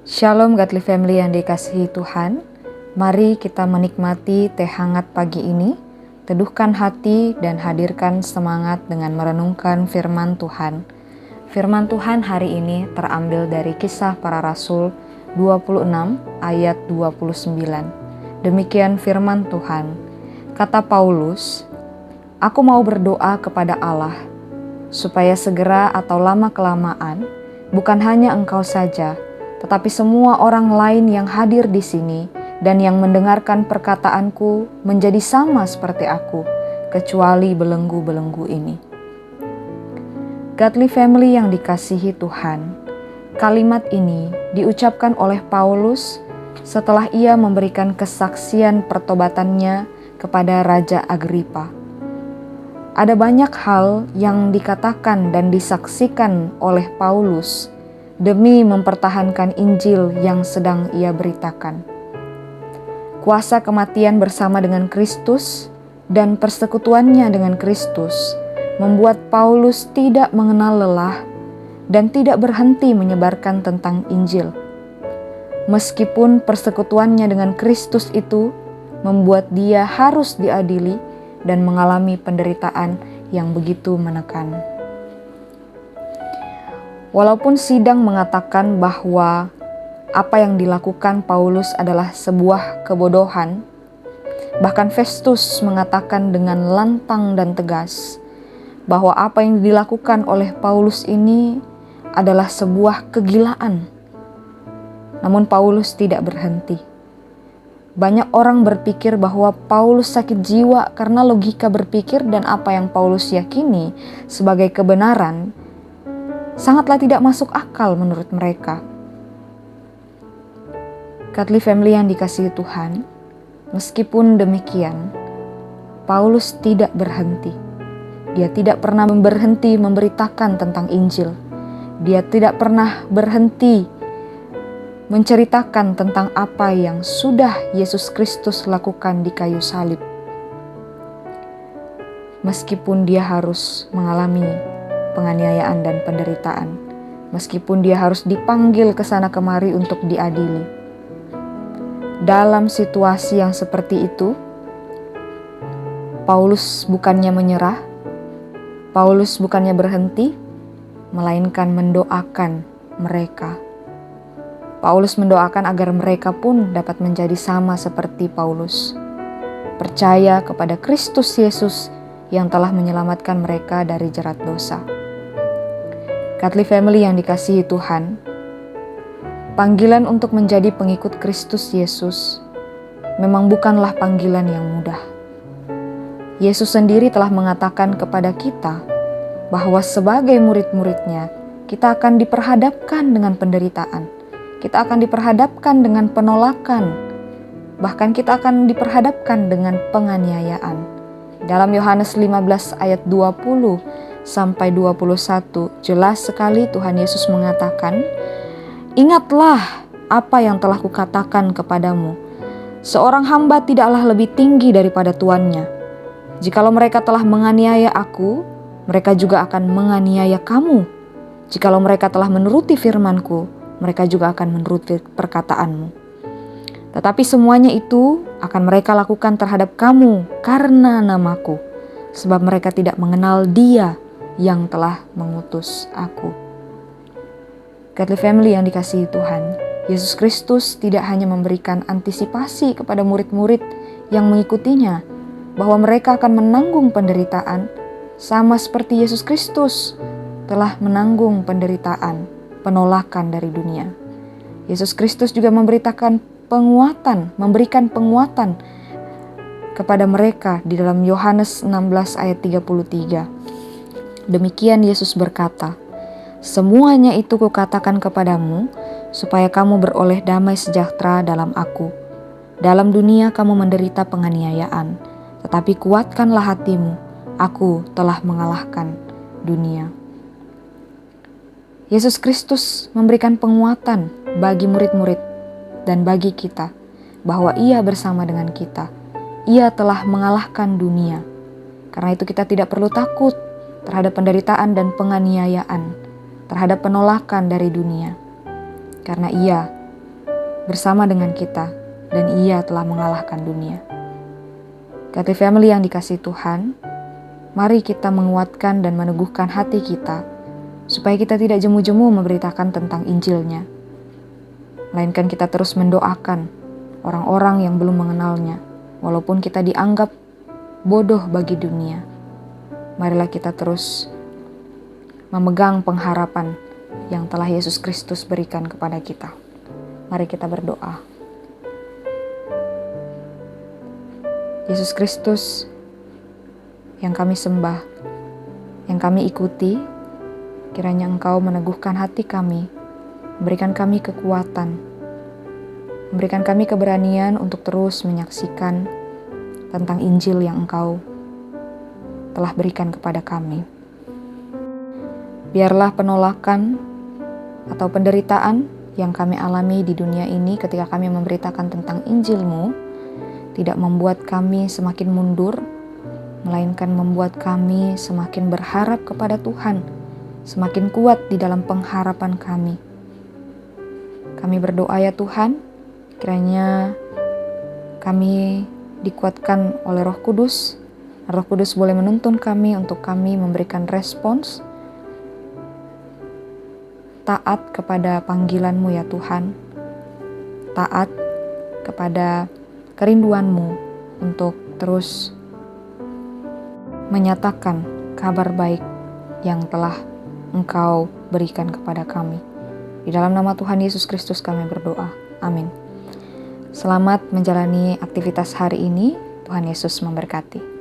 Shalom Godly Family yang dikasihi Tuhan. Mari kita menikmati teh hangat pagi ini, teduhkan hati dan hadirkan semangat dengan merenungkan firman Tuhan. Firman Tuhan hari ini terambil dari Kisah Para Rasul 26 ayat 29. Demikian firman Tuhan. Kata Paulus, "Aku mau berdoa kepada Allah, supaya segera atau lama-kelamaan, bukan hanya engkau saja, tetapi semua orang lain yang hadir di sini dan yang mendengarkan perkataanku menjadi sama seperti aku, kecuali belenggu-belenggu ini." Godly Family yang dikasihi Tuhan, kalimat ini diucapkan oleh Paulus setelah ia memberikan kesaksian pertobatannya kepada Raja Agripa. Ada banyak hal yang dikatakan dan disaksikan oleh Paulus demi mempertahankan Injil yang sedang ia beritakan. Kuasa kematian bersama dengan Kristus dan persekutuannya dengan Kristus membuat Paulus tidak mengenal lelah dan tidak berhenti menyebarkan tentang Injil. Meskipun persekutuannya dengan Kristus itu membuat dia harus diadili dan mengalami penderitaan yang begitu menekan. Walaupun sidang mengatakan bahwa apa yang dilakukan Paulus adalah sebuah kebodohan, bahkan Festus mengatakan dengan lantang dan tegas bahwa apa yang dilakukan oleh Paulus ini adalah sebuah kegilaan. Namun Paulus tidak berhenti. Banyak orang berpikir bahwa Paulus sakit jiwa karena logika berpikir dan apa yang Paulus yakini sebagai kebenaran sangatlah tidak masuk akal menurut mereka. Godly Family yang dikasihi Tuhan, meskipun demikian, Paulus tidak berhenti. Dia tidak pernah berhenti memberitakan tentang Injil. Dia tidak pernah berhenti menceritakan tentang apa yang sudah Yesus Kristus lakukan di kayu salib. Meskipun dia harus mengalami penganiayaan dan penderitaan, meskipun dia harus dipanggil ke sana kemari untuk diadili. Dalam situasi yang seperti itu, Paulus bukannya menyerah, Paulus bukannya berhenti, melainkan mendoakan mereka. Paulus mendoakan agar mereka pun dapat menjadi sama seperti Paulus, percaya kepada Kristus Yesus yang telah menyelamatkan mereka dari jerat dosa. Godly Family yang dikasihi Tuhan, panggilan untuk menjadi pengikut Kristus Yesus memang bukanlah panggilan yang mudah. Yesus sendiri telah mengatakan kepada kita bahwa sebagai murid-muridnya kita akan diperhadapkan dengan penderitaan, kita akan diperhadapkan dengan penolakan, bahkan kita akan diperhadapkan dengan penganiayaan. Dalam Yohanes 15 ayat 20 sampai 21 jelas sekali Tuhan Yesus mengatakan, "Ingatlah apa yang telah kukatakan kepadamu. Seorang hamba tidaklah lebih tinggi daripada tuannya. Jikalau mereka telah menganiaya aku, mereka juga akan menganiaya kamu. Jikalau mereka telah menuruti firman-Ku, mereka juga akan menuruti perkataanmu. Tetapi semuanya itu akan mereka lakukan terhadap kamu karena namaku, sebab mereka tidak mengenal Dia yang telah mengutus aku." Godly Family yang dikasihi Tuhan, Yesus Kristus tidak hanya memberikan antisipasi kepada murid-murid yang mengikutinya bahwa mereka akan menanggung penderitaan sama seperti Yesus Kristus telah menanggung penderitaan, penolakan dari dunia. Yesus Kristus juga memberikan penguatan kepada mereka di dalam Yohanes 16 ayat 33. Demikian Yesus berkata, "Semuanya itu kukatakan kepadamu, supaya kamu beroleh damai sejahtera dalam aku. Dalam dunia kamu menderita penganiayaan, tetapi kuatkanlah hatimu, aku telah mengalahkan dunia." Yesus Kristus memberikan penguatan bagi murid-murid dan bagi kita, bahwa Ia bersama dengan kita. Ia telah mengalahkan dunia. Karena itu kita tidak perlu takut terhadap penderitaan dan penganiayaan, terhadap penolakan dari dunia. Karena Ia bersama dengan kita, dan Ia telah mengalahkan dunia. Godly Family yang dikasihi Tuhan, mari kita menguatkan dan meneguhkan hati kita, supaya kita tidak jemu-jemu memberitakan tentang Injil-Nya, melainkan kita terus mendoakan orang-orang yang belum mengenalnya, walaupun kita dianggap bodoh bagi dunia. Marilah kita terus memegang pengharapan yang telah Yesus Kristus berikan kepada kita. Mari kita berdoa. Yesus Kristus yang kami sembah, yang kami ikuti, kiranya Engkau meneguhkan hati kami, memberikan kami kekuatan, memberikan kami keberanian untuk terus menyaksikan tentang Injil yang Engkau telah berikan kepada kami. Biarlah penolakan atau penderitaan yang kami alami di dunia ini ketika kami memberitakan tentang Injil-Mu tidak membuat kami semakin mundur, melainkan membuat kami semakin berharap kepada Tuhan, semakin kuat di dalam pengharapan kami. Kami berdoa ya Tuhan, kiranya kami dikuatkan oleh Roh Kudus. Roh Kudus boleh menuntun kami untuk kami memberikan respons taat kepada panggilan-Mu ya Tuhan, taat kepada kerinduan-Mu untuk terus menyatakan kabar baik yang telah Engkau berikan kepada kami. Di dalam nama Tuhan Yesus Kristus kami berdoa. Amin. Selamat menjalani aktivitas hari ini. Tuhan Yesus memberkati.